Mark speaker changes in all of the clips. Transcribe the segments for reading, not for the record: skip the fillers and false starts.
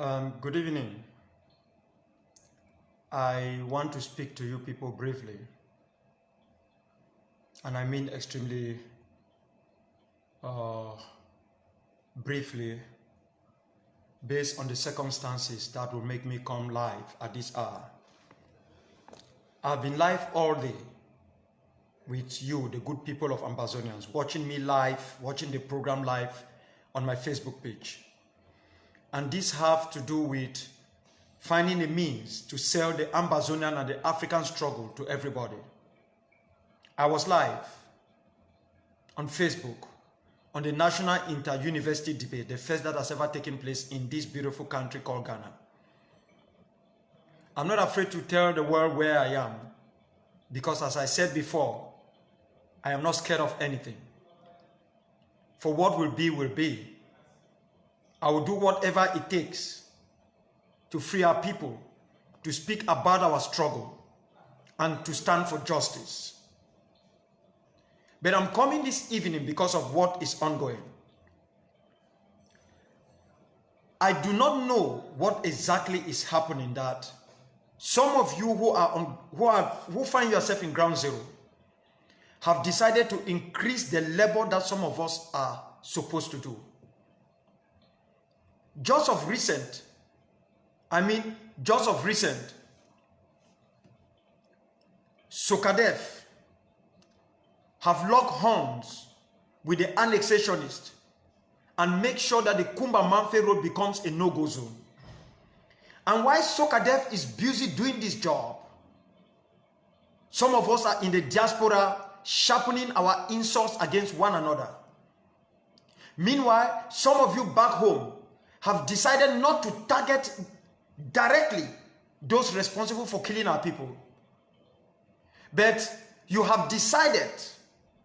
Speaker 1: Good evening. I want to speak to you people briefly, and I mean extremely briefly, based on the circumstances that will make me come live at this hour. I've been live all day with you, the good people of Ambazonians, watching me live, watching the program live on my Facebook page. And this have to do with finding a means to sell the Ambazonian and the African struggle to everybody. I was live on Facebook on the National Inter-University Debate, the first that has ever taken place in this beautiful country called Ghana. I'm not afraid to tell the world where I am, because as I said before, I am not scared of anything. For what will be, will be. I will do whatever it takes to free our people, to speak about our struggle, and to stand for justice. But I'm coming this evening because of what is ongoing. I do not know what exactly is happening, that some of you who find yourself in ground zero have decided to increase the level that some of us are supposed to do. Just of recent, Sokadef have locked horns with the annexationists and make sure that the Kumba-Manfe Road becomes a no-go zone. And while Sokadef is busy doing this job, some of us are in the diaspora sharpening our insults against one another. Meanwhile, some of you back home have decided not to target directly those responsible for killing our people. But you have decided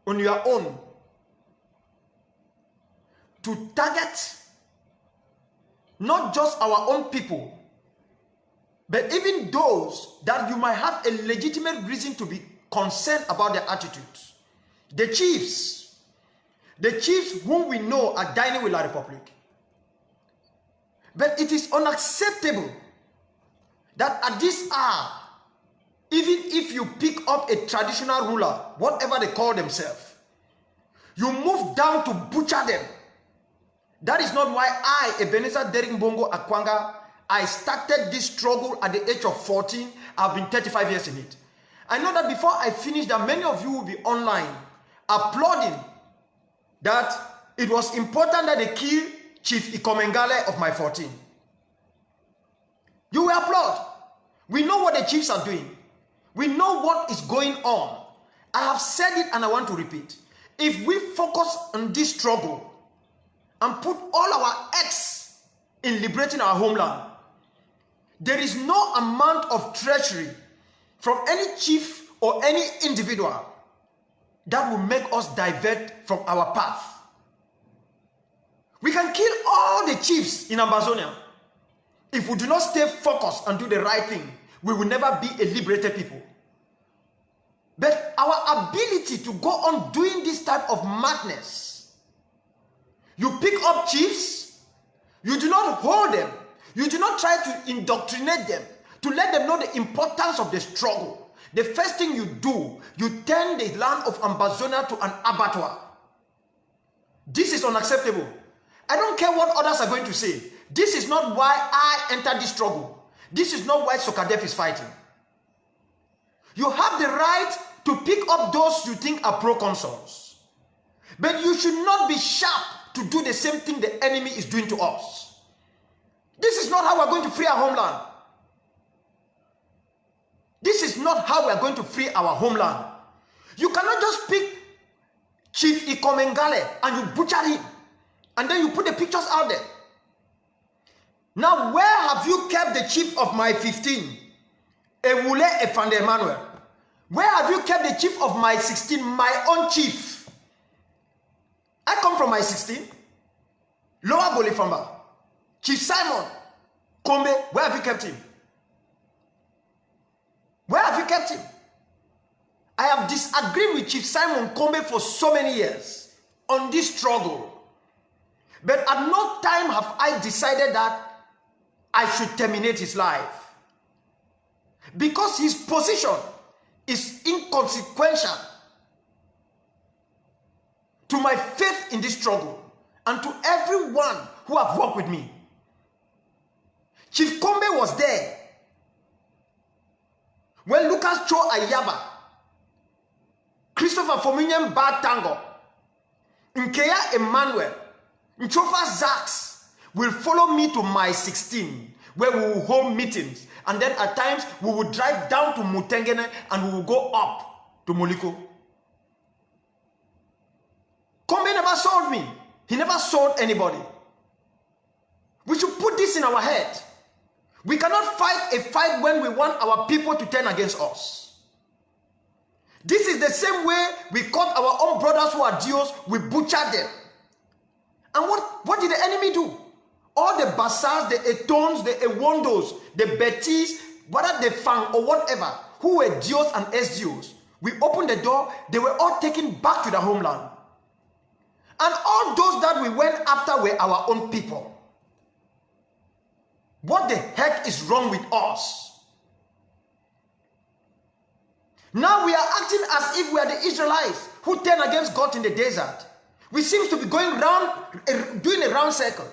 Speaker 1: on your own to target not just our own people, but even those that you might have a legitimate reason to be concerned about their attitudes. The chiefs whom we know are dining with La Republic. But it is unacceptable that at this hour, even if you pick up a traditional ruler, whatever they call themselves, you move down to butcher them. That is not why I, Ebenezer Bongo Akwanga, I started this struggle at the age of 14. I've been 35 years in it. I know that before I finish, that many of you will be online applauding that it was important that they kill Chief Ikomengale of my 14. You will applaud. We know what the chiefs are doing. We know what is going on. I have said it and I want to repeat. If we focus on this struggle and put all our eggs in liberating our homeland, there is no amount of treachery from any chief or any individual that will make us divert from our path. We can kill all the chiefs in Ambazonia. If we do not stay focused and do the right thing, we will never be a liberated people. But our ability to go on doing this type of madness, you pick up chiefs, you do not hold them, you do not try to indoctrinate them, to let them know the importance of the struggle. The first thing you do, you turn the land of Ambazonia to an abattoir. This is unacceptable. I don't care what others are going to say. This is not why I entered this struggle. This is not why Sokadef is fighting. You have the right to pick up those you think are proconsuls. But you should not be sharp to do the same thing the enemy is doing to us. This is not how we're going to free our homeland. This is not how we're going to free our homeland. You cannot just pick Chief Ikomengale and you butcher him. And then you put the pictures out there. Now, where have you kept the chief of my 15? Ewule Efande Emmanuel. Where have you kept the chief of my 16? My own chief. I come from my 16. Lower Bolifamba. Chief Simon Kombe, where have you kept him? Where have you kept him? I have disagreed with Chief Simon Kombe for so many years on this struggle. But at no time have I decided that I should terminate his life. Because his position is inconsequential to my faith in this struggle and to everyone who have worked with me. Chief Kombe was there when Lucas Cho Ayaba, Christopher Fominyan Batango, Nkeya Emmanuel, Nchofa Zax will follow me to my 16, where we will hold meetings. And then at times, we will drive down to Mutengene and we will go up to Moliko. Kombe never sold me. He never sold anybody. We should put this in our head. We cannot fight a fight when we want our people to turn against us. This is the same way we caught our own brothers who are Dios, we butchered them. And what did the enemy do? All the Basars, the Etons, the Ewondos, the Betis, whether they Fang or whatever, who were Dios and SDOs, we opened the door, they were all taken back to their homeland. And all those that we went after were our own people. What the heck is wrong with us? Now we are acting as if we are the Israelites who turned against God in the desert. We seem to be going round, doing a round circle.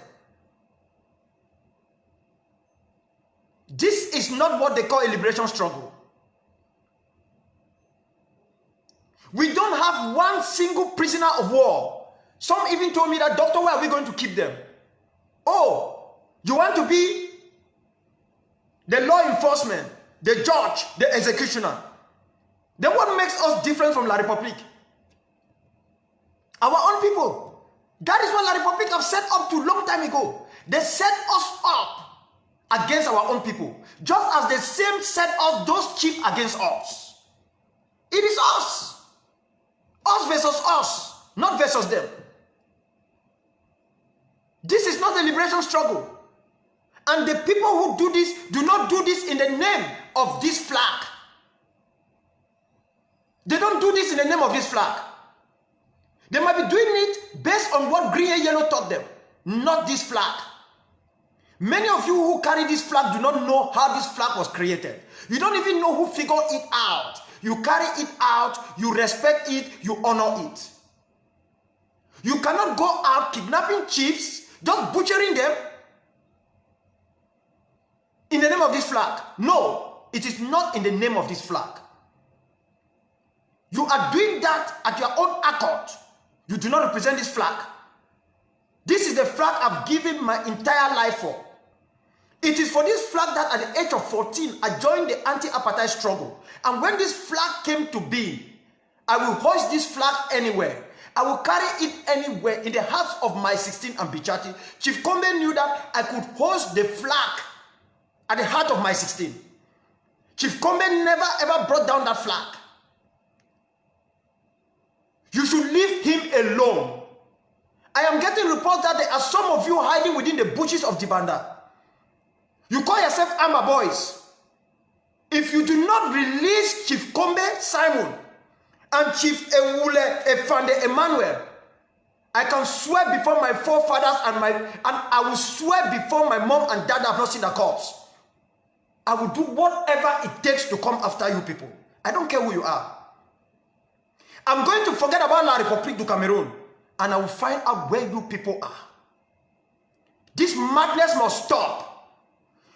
Speaker 1: This is not what they call a liberation struggle. We don't have one single prisoner of war. Some even told me that, doctor, where are we going to keep them? Oh, you want to be the law enforcement, the judge, the executioner. Then what makes us different from La République? Our own people. That is what La République have set up to long time ago. They set us up against our own people. Just as the same set us, those chiefs against us. It is us. Us versus us, not versus them. This is not a liberation struggle. And the people who do this, do not do this in the name of this flag. They don't do this in the name of this flag. They might be doing it based on what green and yellow taught them, not this flag. Many of you who carry this flag do not know how this flag was created. You don't even know who figured it out. You carry it out, you respect it, you honor it. You cannot go out kidnapping chiefs, just butchering them in the name of this flag. No, it is not in the name of this flag. You are doing that at your own accord. You do not represent this flag. This is the flag I've given my entire life for. It is for this flag that at the age of 14, I joined the anti-apartheid struggle. And when this flag came to be, I will hoist this flag anywhere. I will carry it anywhere in the hearts of my 16 and Bichati. Chief Kombe knew that I could hoist the flag at the heart of my 16. Chief Kombe never ever brought down that flag. You should leave him alone. I am getting reports that there are some of you hiding within the bushes of Dibanda. You call yourself Amba Boys. If you do not release Chief Kombe Simon and Chief Ewule Efande Emmanuel, I can swear before my forefathers and I will swear before my mom and dad have not seen the corpse. I will do whatever it takes to come after you people. I don't care who you are. I'm going to forget about La République du Cameroon and I will find out where you people are. This madness must stop.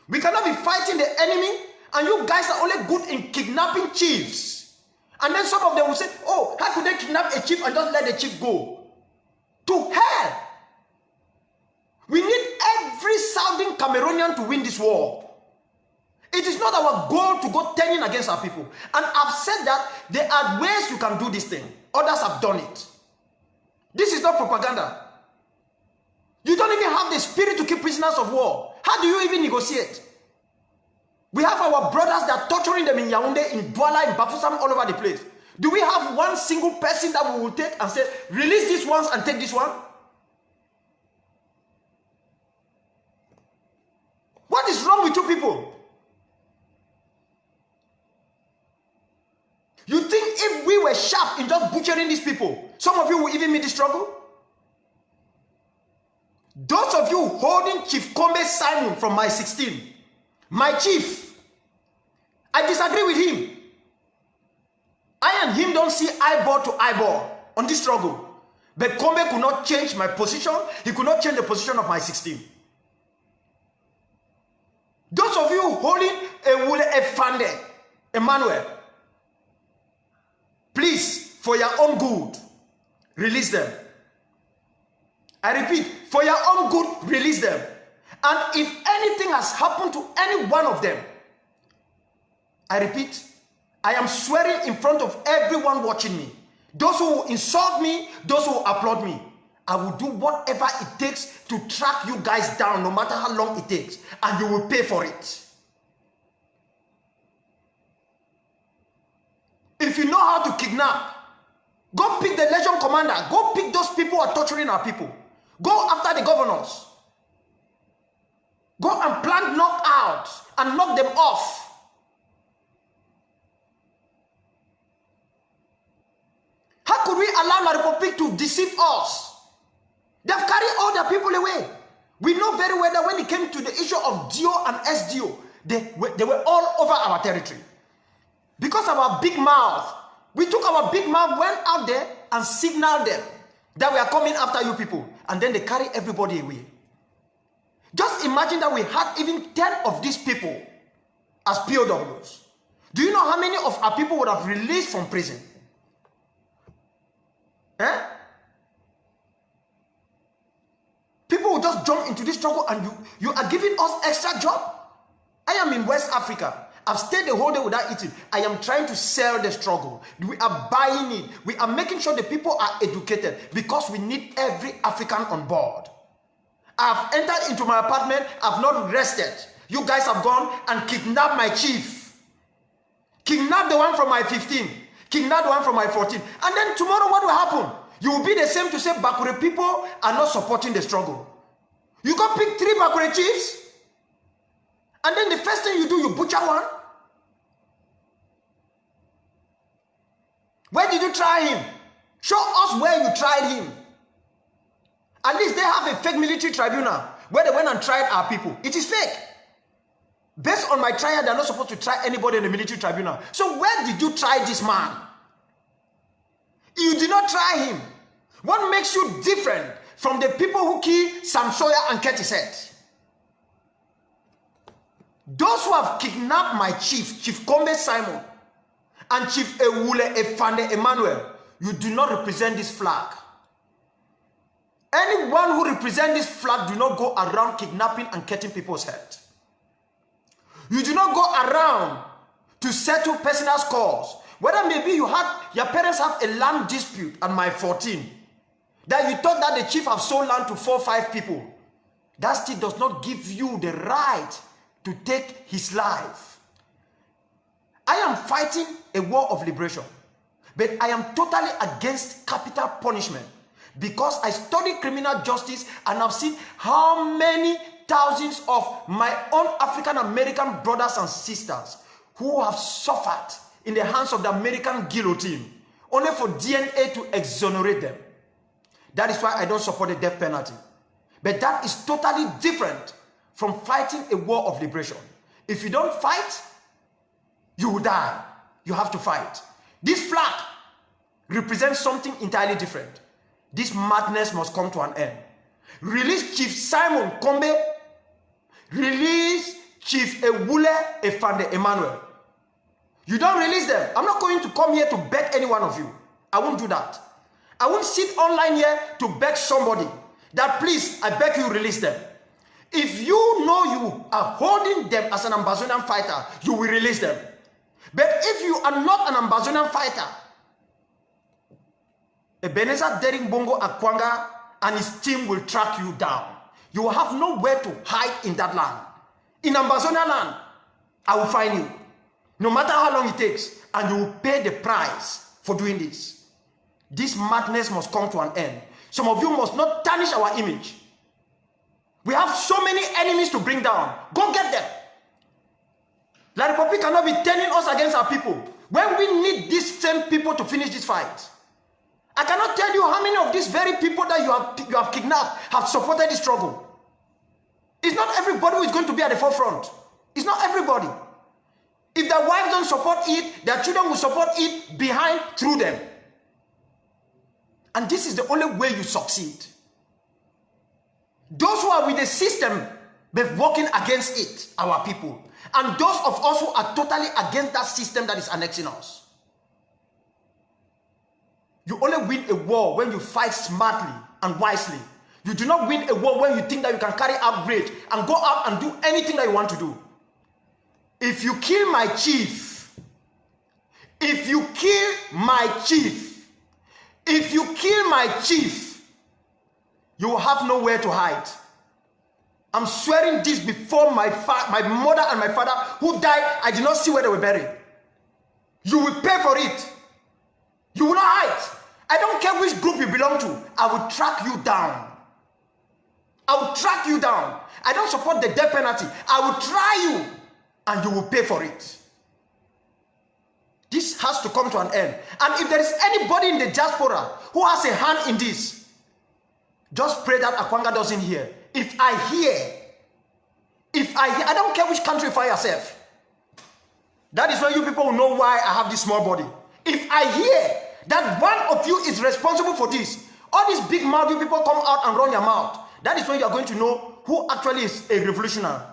Speaker 1: We cannot be fighting the enemy and you guys are only good in kidnapping chiefs. And then some of them will say, oh, how could they kidnap a chief and just let the chief go? To hell! We need every Southern Cameroonian to win this war. It is not our goal to go turning against our people. And I've said that there are ways you can do this thing. Others have done it. This is not propaganda. You don't even have the spirit to keep prisoners of war. How do you even negotiate? We have our brothers that are torturing them in Yaoundé, in Douala, in Bafoussam, all over the place. Do we have one single person that we will take and say, release these ones and take this one? What is wrong with you people? You think if we were sharp in just butchering these people, some of you will even meet the struggle? Those of you holding Chief Kombe Simon from my 16, my chief, I disagree with him. I and him don't see eyeball to eyeball on this struggle. But Kombe could not change my position. He could not change the position of my 16. Those of you holding Efande, Emmanuel, please, for your own good, release them. I repeat, for your own good, release them. And if anything has happened to any one of them, I repeat, I am swearing in front of everyone watching me, those who insult me, those who applaud me, I will do whatever it takes to track you guys down, no matter how long it takes, and you will pay for it. If you know how to kidnap, go pick the Legion commander, go pick those people who are torturing our people. Go after the governors. Go and plant knockouts and knock them off. How could we allow La Republic to deceive us? They've carried all their people away. We know very well that when it came to the issue of DO and SDO, they were all over our territory. Because of our big mouth, we took our big mouth, went out there and signaled them that we are coming after you people. And then they carry everybody away. Just imagine that we had even 10 of these people as POWs. Do you know how many of our people would have released from prison? Eh? People will just jump into this struggle and you are giving us extra job. I am in West Africa. I've stayed the whole day without eating. I am trying to sell the struggle. We are buying it. We are making sure the people are educated because we need every African on board. I've entered into my apartment. I've not rested. You guys have gone and kidnapped my chief. Kidnapped the one from my 15. Kidnapped the one from my 14. And then tomorrow what will happen? You will be the same to say Bakure people are not supporting the struggle. You go pick 3 Bakure chiefs. And then the first thing you do, you butcher one. Where did you try him? Show us where you tried him. At least they have a fake military tribunal where they went and tried our people. It is fake. Based on my trial, they're not supposed to try anybody in the military tribunal. So where did you try this man? You did not try him. What makes you different from the people who killed Sam Sawyer and Ketiset? Those who have kidnapped my chief, Chief Kombe Simon, and Chief Ewule Efande Emmanuel, you do not represent this flag. Anyone who represents this flag do not go around kidnapping and cutting people's head. You do not go around to settle personal scores. Whether maybe your parents have a land dispute and my 14, that you thought that the chief have sold land to 4 or 5 people, that still does not give you the right to take his life. I am fighting a war of liberation, but I am totally against capital punishment because I study criminal justice and I've seen how many thousands of my own African American brothers and sisters who have suffered in the hands of the American guillotine only for DNA to exonerate them. That is why I don't support the death penalty. But that is totally different from fighting a war of liberation. If you don't fight, you will die. You have to fight. This flag represents something entirely different. This madness must come to an end. Release Chief Simon Kombe. Release Chief Ewule Efande Emmanuel. You don't release them. I'm not going to come here to beg any one of you. I won't do that. I won't sit online here to beg somebody that please, I beg you release them. If you know you are holding them as an Ambazonian fighter, you will release them. But if you are not an Ambazonian fighter, Ebenezer Dering Bongo Akwanga and his team will track you down. You will have nowhere to hide in that land. In Ambazonia land, I will find you. No matter how long it takes, and you will pay the price for doing this. This madness must come to an end. Some of you must not tarnish our image. We have so many enemies to bring down. Go get them. La Republic cannot be turning us against our people when we need these same people to finish this fight. I cannot tell you how many of these very people that you have kidnapped have supported this struggle. It's not everybody who is going to be at the forefront. It's not everybody. If their wives don't support it, their children will support it behind through them. And this is the only way you succeed. Those who are with the system, but working against it, our people. And those of us who are totally against that system that is annexing us. You only win a war when you fight smartly and wisely. You do not win a war when you think that you can carry out rage and go out and do anything that you want to do. If you kill my chief, if you kill my chief, if you kill my chief, you will have nowhere to hide. I'm swearing this before my mother and my father who died. I did not see where they were buried. You will pay for it. You will not hide. I don't care which group you belong to. I will track you down. I will track you down. I don't support the death penalty. I will try you and you will pay for it. This has to come to an end. And if there is anybody in the diaspora who has a hand in this, just pray that Akwanga doesn't hear. If I hear, I don't care which country you find yourself. That is why you people will know why I have this small body. If I hear that one of you is responsible for this, all these big mouth you people come out and run your mouth, that is when you are going to know who actually is a revolutionary.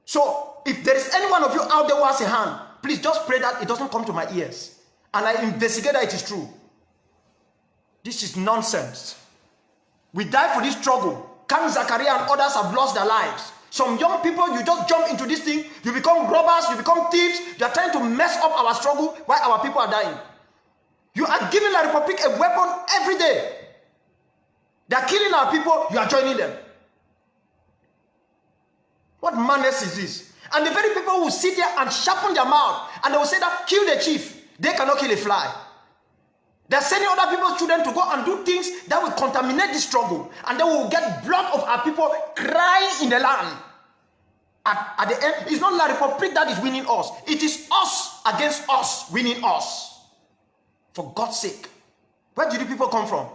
Speaker 1: So if there is any one of you out there who has a hand, please just pray that it doesn't come to my ears. And I investigate that it is true. This is nonsense. We die for this struggle. Kang Zakaria and others have lost their lives. Some young people, you just jump into this thing, you become robbers, you become thieves, you are trying to mess up our struggle while our people are dying. You are giving the Republic a weapon every day. They are killing our people, you are joining them. What madness is this? And the very people who sit there and sharpen their mouth and they will say that kill the chief, they cannot kill a fly. They're sending other people's children to go and do things that will contaminate the struggle. And then we will get blood of our people crying in the land. At the end, it's not La Republique that is winning us. It is us against us winning us. For God's sake. Where did the people come from?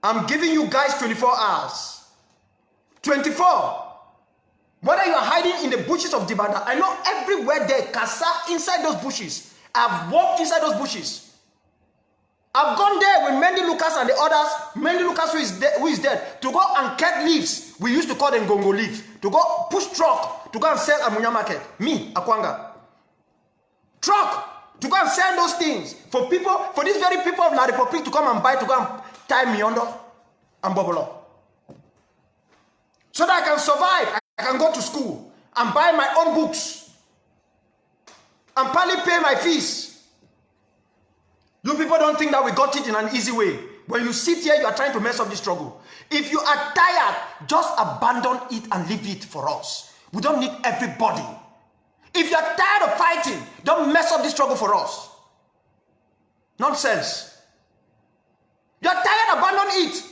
Speaker 1: I'm giving you guys 24 hours. 24. Whether you are hiding in the bushes of Dibanda, I know everywhere there, Kasa, inside those bushes. I've walked inside those bushes. I've gone there with Mendy Lucas and the others, Mendy Lucas who is dead, to go and cut leaves. We used to call them gongo leaf. To go push truck, to go and sell at Munya market. Me, Akwanga. Truck, to go and sell those things. For people, for these very people of La Republique to come and buy, to go and tie me under and bubble up. So that I can survive. I can go to school and buy my own books. And partly pay my fees. You people don't think that we got it in an easy way. When you sit here, you are trying to mess up the struggle. If you are tired, just abandon it and leave it for us. We don't need everybody. If you are tired of fighting, don't mess up the struggle for us. Nonsense. You are tired, abandon it.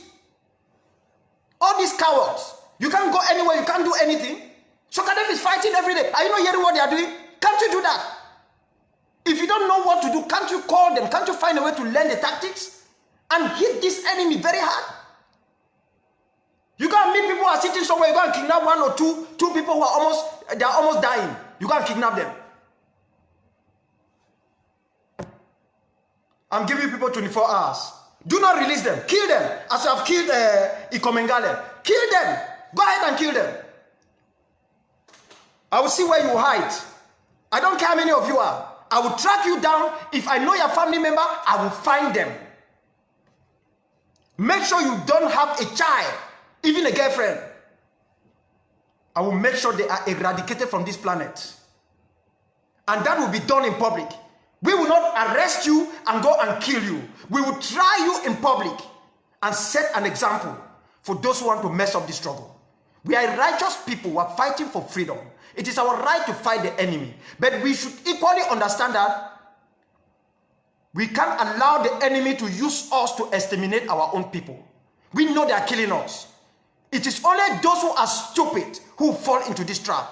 Speaker 1: All these cowards. You can't go anywhere, you can't do anything. So Kadef is fighting every day. Are you not hearing what they are doing? Can't you do that? If you don't know what to do, can't you call them? Can't you find a way to learn the tactics and hit this enemy very hard? You go and meet people who are sitting somewhere, you go and kidnap one or two people who are almost dying. You go and kidnap them. I'm giving people 24 hours. Do not release them. Kill them. As you have killed Ikomengale. Kill them. Go ahead and kill them. I will see where you hide. I don't care how many of you are. I will track you down. If I know your family member, I will find them. Make sure you don't have a child, even a girlfriend. I will make sure they are eradicated from this planet. And that will be done in public. We will not arrest you and go and kill you. We will try you in public and set an example for those who want to mess up the struggle. We are righteous people who are fighting for freedom. It is our right to fight the enemy. But we should equally understand that we can't allow the enemy to use us to exterminate our own people. We know they are killing us. It is only those who are stupid who fall into this trap.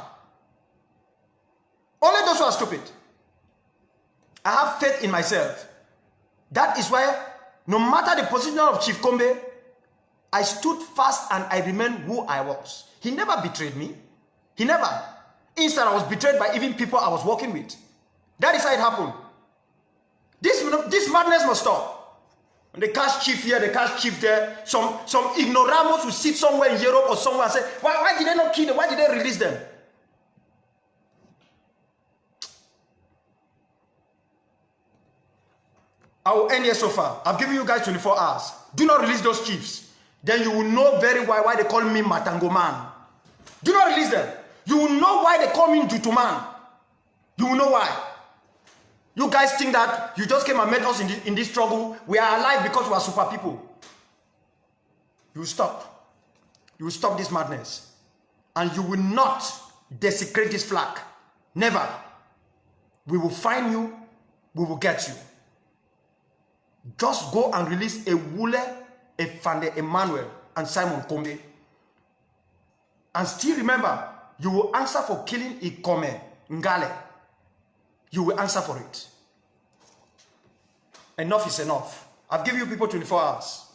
Speaker 1: Only those who are stupid. I have faith in myself. That is why, no matter the position of Chief Kombe, I stood fast and I remained who I was. He never betrayed me. He never. Instead, I was betrayed by even people I was working with. That is how it happened. This madness must stop. When they catch chief here, they catch chief there. Some ignoramus who sit somewhere in Europe or somewhere and say, why did they not kill them? Why did they release them? I will end here so far. I've given you guys 24 hours. Do not release those chiefs. Then you will know very well why they call me Matango Man. Do not release them. You will know why they call me Dutu Man. You will know why. You guys think that you just came and met us in this struggle. We are alive because we are super people. You will stop. You will stop this madness. And you will not desecrate this flag. Never. We will find you. We will get you. Just go and release a Wule, a Fande Emmanuel, and Simon Kombe. And still remember, you will answer for killing Ikome Ngale. You will answer for it. Enough is enough. I've given you people 24 hours.